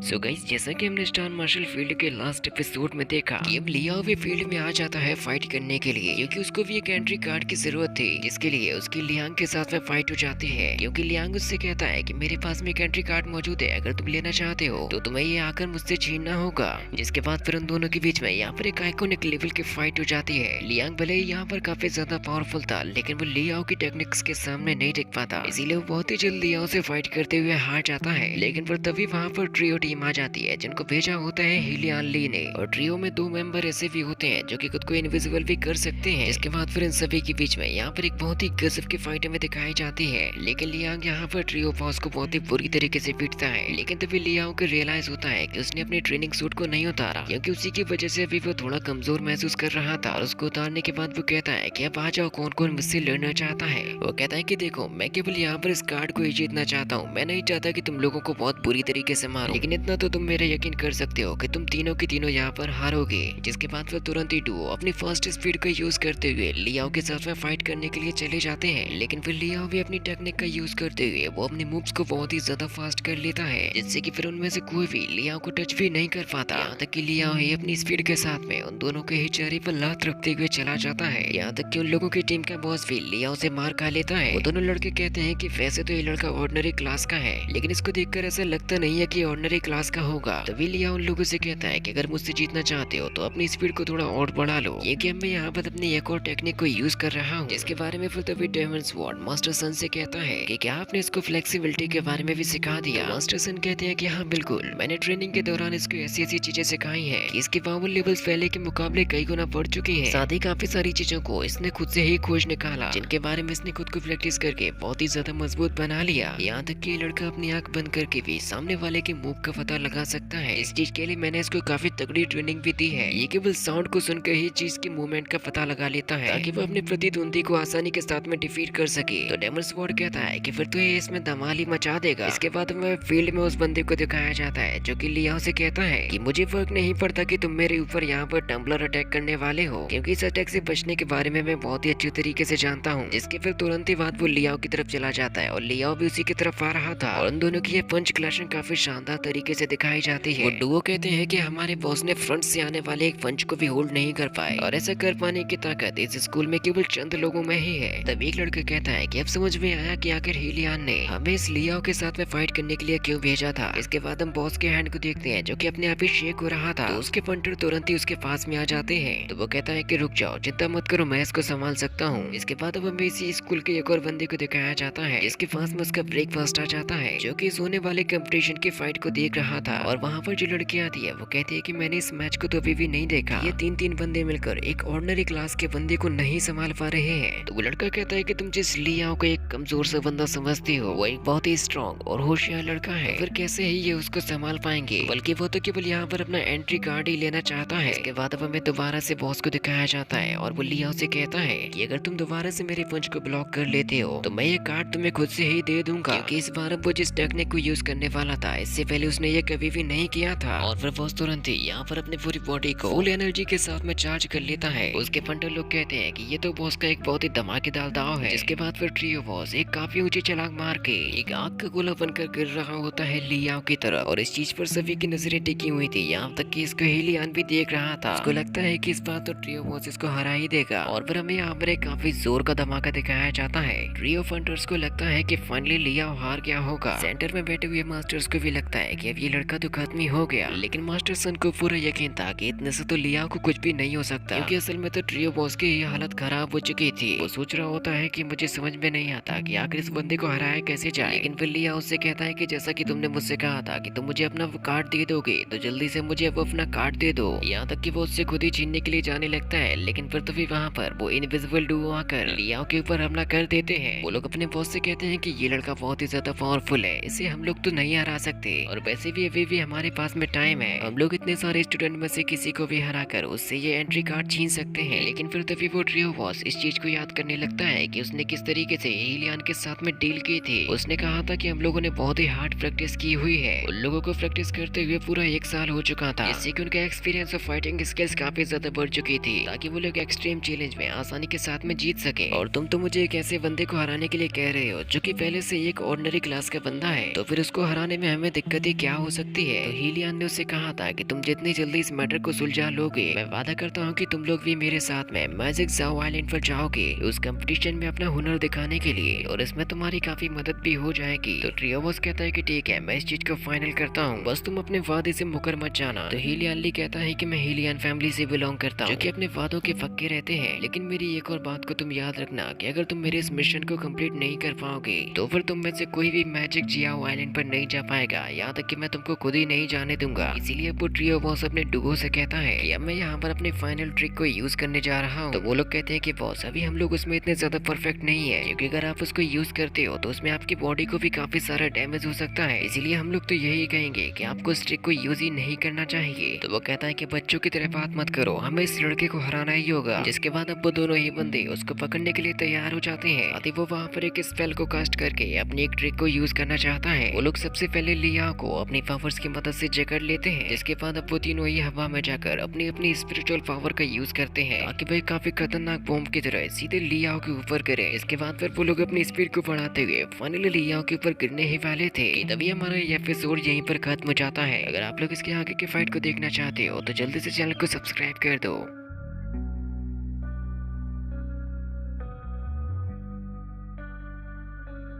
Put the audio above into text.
So guys, जैसा कि हमने स्टार मार्शल फील्ड के लास्ट एपिसोड में देखा कि अब लियाओ भी फील्ड में आ जाता है फाइट करने के लिए, क्योंकि उसको भी एक एंट्री कार्ड की जरूरत थी, जिसके लिए उसकी लियांग के साथ में फाइट हो जाती है। क्योंकि लियांग उससे कहता है कि मेरे पास में एक एंट्री कार्ड मौजूद है, अगर तुम लेना चाहते हो तो तुम्हें ये आकर मुझसे छीनना होगा। जिसके बाद फिर उन दोनों के बीच में यहाँ पर एक आइकॉनिक लेवल की फाइट हो जाती है। लियांग भले ही यहाँ पर काफी ज्यादा पावरफुल था, लेकिन वो लियाओ की टेक्निक्स के सामने नहीं टिक पाता, इसीलिए वो बहुत ही जल्द लियाओ से फाइट करते हुए हार जाता है। लेकिन फिर तभी वहाँ पर ट्रियो टीम आ जाती है, जिनको भेजा होता है हिलियान ली ने। और ट्रियो में दो मेंबर ऐसे भी होते हैं जो कि खुद को इनविजिबल भी कर सकते हैं। इसके बाद फिर इन सभी के बीच में यहाँ पर एक बहुत ही गजब की फाइट हमें दिखाई जाती है। लेकिन लियांग यहाँ पर ट्रियो बॉस को बहुत ही बुरी तरीके से पीटता है। लेकिन तभी लियांग को रियलाइज होता है कि उसने अपने ट्रेनिंग सूट को नहीं उतारा, क्योंकि उसी की वजह से अभी वो थोड़ा कमजोर महसूस कर रहा था। और उसको उतारने के बाद वो कहता है कि अब आ जाओ, कौन कौन मुझसे लड़ना चाहता है। वो कहता है कि देखो, मैं केवल यहाँ पर इस कार्ड को ही जीतना चाहता हूँ, मैं नहीं चाहता कि तुम लोगों को बहुत बुरी तरीके से मारो, लेकिन इतना तो तुम मेरा यकीन कर सकते हो कि तुम तीनों की तीनों यहाँ पर हारोगे। जिसके बाद वो तुरंत ही डुओ अपनी फास्ट स्पीड का यूज करते हुए लियाओ के साथ में फाइट करने के लिए चले जाते हैं। लेकिन फिर लियाओ भी अपनी टेक्निक का यूज करते हुए वो अपने मूव्स को बहुत ही ज्यादा फास्ट कर लेता है, जिससे कि फिर उनमें से कोई भी लियाओ को टच भी नहीं कर पाता। यहाँ तक कि लियाओ ही अपनी स्पीड के साथ में उन दोनों के ही चेहरे पर लात रखते हुए चला जाता है। यहाँ तक कि उन लोगों की टीम का बॉस भी लियाओ से मार खा लेता है। वो दोनों लड़के कहते हैं कि वैसे तो ये लड़का ऑर्डिनरी क्लास का है, लेकिन इसको देखकर ऐसा लगता नहीं है कि ऑर्डिनरी क्लास का होगा। तभी लियाओ उन लोगों से कहता है कि अगर मुझसे जीतना चाहते हो तो अपनी स्पीड को थोड़ा और बढ़ा लो, ये कि मैं यहाँ पर अपनी एक और टेक्निक को यूज कर रहा हूँ। जिसके बारे में फिर तभी डेमन स्वॉर्ड मास्टर सन से कहता है कि क्या आपने इसको फ्लेक्सिबिलिटी के बारे में भी सिखा दिया। मास्टर सन कहते हैं कि हाँ बिल्कुल, मैंने ट्रेनिंग के दौरान इसको ऐसी ऐसी चीजें सिखाई हैं कि इसके पावर लेवल्स पहले के मुकाबले कई गुना बढ़ चुके हैं। साथ ही काफी सारी चीजों को इसने खुद से ही खोज निकाला, जिनके बारे में इसने खुद को प्रैक्टिस करके बहुत ही ज्यादा मजबूत बना लिया। यहाँ तक कि लड़का अपनी आंख बंद करके भी सामने वाले के मूव का पता लगा सकता है। इस चीज के लिए मैंने इसको काफी तगड़ी ट्रेनिंग भी दी है। ये केवल साउंड को सुनकर ही चीज के मूवमेंट का पता लगा लेता है, ताकि वो अपने प्रतिद्वंदी को आसानी के साथ में डिफीट कर सके। तो डेमन स्वॉर्ड कहता है कि फिर तो ये इसमें धमाल ही मचा देगा। इसके बाद में फील्ड में उस बंदे को दिखाया जाता है, जो कि लियाओ से कहता है कि मुझे फर्क नहीं पड़ता कि तुम मेरे ऊपर यहाँ पर टम्बलर अटैक करने वाले हो, क्योंकि इस अटैक से बचने के बारे में मैं बहुत ही अच्छी तरीके से जानता हूँ। जिसके फिर तुरंत ही बाद वो लियाओ की तरफ चला जाता है, और लियाओ भी उसी की तरफ आ रहा था। और उन दोनों की ये पंच क्लैशिंग काफी शानदार तरीके से दिखाई जाती है। वो डुओ कहते हैं कि हमारे बॉस ने फ्रंट से आने वाले एक पंच को भी होल्ड नहीं कर पाए, और ऐसा कर पाने की ताकत इस स्कूल में केवल चंद लोगों में ही है। तब एक लड़का कहता है कि अब समझ में आया कि आखिर हिलियान ने हमें इस लियाओ के साथ में फाइट करने के लिए क्यों भेजा था। इसके बाद हम बॉस के हैंड को देखते हैं, जो कि अपने आप ही शेक हो रहा था। तो उसके पंटर तुरंत ही उसके पास में आ जाते हैं। तो वो कहता है कि रुक जाओ, चिंता मत करो, मैं इसको संभाल सकता हूँ। इसके बाद अब हमें इसी स्कूल के एक और बंदे को दिखाया जाता है, जिसके पास में उसका ब्रेकफास्ट आ जाता है, जो कि सोने वाले कंपटीशन की फाइट को देख रहा था। और वहाँ पर जो लड़की आती है वो कहती है कि मैंने इस मैच को तो अभी भी नहीं देखा, ये तीन तीन बंदे मिलकर एक ऑर्डिनरी क्लास के बंदे को नहीं संभाल पा रहे हैं। तो वो लड़का कहता है कि तुम जिस लियाओ को एक कमजोर सा बंदा समझते हो, वो एक बहुत ही स्ट्रॉन्ग और होशियार लड़का है, फिर कैसे ही ये उसको संभाल पाएंगे। बल्कि वो तो केवल यहाँ पर अपना एंट्री कार्ड ही लेना चाहता है। इसके बाद अब हमें दोबारा से बॉस को दिखाया जाता है, और वो लियाओ से कहता है कि अगर तुम दोबारा से मेरे पंच को ब्लॉक कर लेते हो तो मैं ये कार्ड तुम्हें खुद से ही दे दूंगा, क्योंकि इस बार वो जिस टेक्निक को यूज करने वाला था, इससे पहले उसने ये कभी भी नहीं किया था। और फिर बॉस तुरंत ही यहाँ पर अपनी पूरी बॉडी को फुल एनर्जी के साथ में चार्ज कर लेता है। उसके पंटर लोग कहते हैं कि ये तो बॉस का एक बहुत ही धमाकेदार दाव है। जिसके बाद फिर ट्रियो बॉस एक काफी ऊंची छलांग मार के एक आग का गोला बनकर गिर रहा होता है लियाओ की तरफ। और इस चीज पर सभी की नजरें टिकी हुई थी, यहाँ तक कि इसको हिलियान भी देख रहा था। उसको लगता है कि इस बार तो ट्रियो बॉस इसको हरा ही देगा। और फिर हमें यहाँ पर एक काफी जोर का धमाका दिखाया जाता है। ट्रियो फंटर्स को लगता है कि फाइनली लियाओ हार गया होगा। सेंटर में बैठे हुए मास्टर्स को भी लगता है कि अब ये लड़का तो खत्म ही हो गया। लेकिन मास्टर सन को पूरा यकीन था कि इतने से तो लियाओ को कुछ भी नहीं हो सकता, क्योंकि असल में तो ट्रियो बॉस की हालत खराब हो चुकी थी। वो सोच रहा होता है कि मुझे समझ में नहीं आता कि आखिर इस बंदे को हराया कैसे जाए। लेकिन फिर लियाओ उससे कहता है कि जैसा कि तुमने मुझसे कहा था कि तुम मुझे अपना कार्ड दे दोगे, तो जल्दी से मुझे अब अपना कार्ड दे दो। यहाँ तक कि वो उससे खुद ही छीनने के लिए जाने लगता है। लेकिन फिर तभी वहाँ पर वो इनविजिबल डुओ आकर लियाओ के ऊपर हमला कर देते हैं। वो लोग अपने बॉस से कहते हैं कि ये लड़का बहुत ही ज्यादा पावरफुल है, इसे हम लोग तो नहीं हरा सकते, और वैसे भी अभी भी हमारे पास में टाइम है, हम लोग इतने सारे स्टूडेंट में से किसी को भी हरा कर उससे ये एंट्री कार्ड छीन सकते हैं। लेकिन फिर तभी वो ट्रियो बॉस इस चीज को याद करने लगता है कि उसने किस तरीके से हिलियान के साथ में डील की थी। उसने कहा था कि हम लोगों ने बहुत ही हार्ड प्रैक्टिस की हुई है। उन लोगों को प्रैक्टिस करते हुए पूरा 1 साल हो चुका था, जिससे कि उनका एक्सपीरियंस और फाइटिंग स्किल्स काफी ज्यादा बढ़ चुकी थी, ताकि वो लोग एक्सट्रीम चैलेंज में आसानी के साथ में जीत सके। और तुम तो मुझे एक ऐसे बंदे को हराने के लिए कह रहे हो जो कि पहले से एक ऑर्डिनरी क्लास का बंदा है, तो फिर उसको हराने में हमें दिक्कत ही क्या क्या हो सकती है। तो हीलियन ने उससे कहा था कि तुम जितनी जल्दी इस मैटर को सुलझा लोगे, मैं वादा करता हूँ कि तुम लोग भी मेरे साथ में मैजिक जाओ आइलैंड पर जाओगे उस कंपटीशन में अपना हुनर दिखाने के लिए, और इसमें तुम्हारी काफी मदद भी हो जाएगी। तो ट्रियो बॉस कहता है कि ठीक है, मैं इस चीज को फाइनल करता हूँ, बस तुम अपने वादे से मुकर मत जाना। तो हीलियन ली कहता है कि मैं हीलियन फैमिली से बिलोंग करता हूँ, जो कि अपने वादों के पक्के रहते हैं, लेकिन मेरी एक और बात को तुम याद रखना कि अगर तुम मेरे इस मिशन को कंप्लीट नहीं कर पाओगे तो फिर तुम में से कोई भी मैजिक जियाओ आइलैंड पर नहीं जा पाएगा, यहाँ तक कि मैं तुमको खुद ही नहीं जाने दूंगा। इसीलिए वो ट्रियो बॉस अपने डुगो से कहता है कि अब मैं यहाँ पर अपने फाइनल ट्रिक को यूज करने जा रहा हूँ। तो वो लोग कहते हैं कि बॉस अभी हम लोग उसमें इतने ज्यादा परफेक्ट नहीं है, क्योंकि अगर आप उसको यूज करते हो तो उसमें आपकी बॉडी को भी काफी सारा डैमेज हो सकता है, इसीलिए हम लोग तो यही कहेंगे कि आपको इस ट्रिक को यूज ही नहीं करना चाहिए। तो वो कहता है कि बच्चों की तरह बात मत करो, हमें इस लड़के को हराना ही होगा। जिसके बाद अब वो दोनों ही बंदे उसको पकड़ने के लिए तैयार हो जाते हैं। अति वो वहाँ पर एक स्पेल को कास्ट करके अपनी एक ट्रिक को यूज करना चाहता है। वो लोग सबसे पहले लिया को अपनी पावर्स की मदद से जकड़ लेते हैं, जिसके बाद अब वो तीनों ही हवा में जाकर अपनी अपनी स्पिरिचुअल पावर का यूज करते हैं ताकि वह काफी खतरनाक बॉम्ब की तरह सीधे लियाओ के ऊपर गिरे। इसके बाद फिर वो लोग अपनी स्पीड को बढ़ाते हुए फाइनली लियाओ के ऊपर गिरने ही वाले थे। तभी हमारा ये एपिसोड यहीं पर खत्म हो जाता है। अगर आप लोग इसके आगे की फाइट को देखना चाहते हो तो जल्दी से चैनल को सब्सक्राइब कर दो।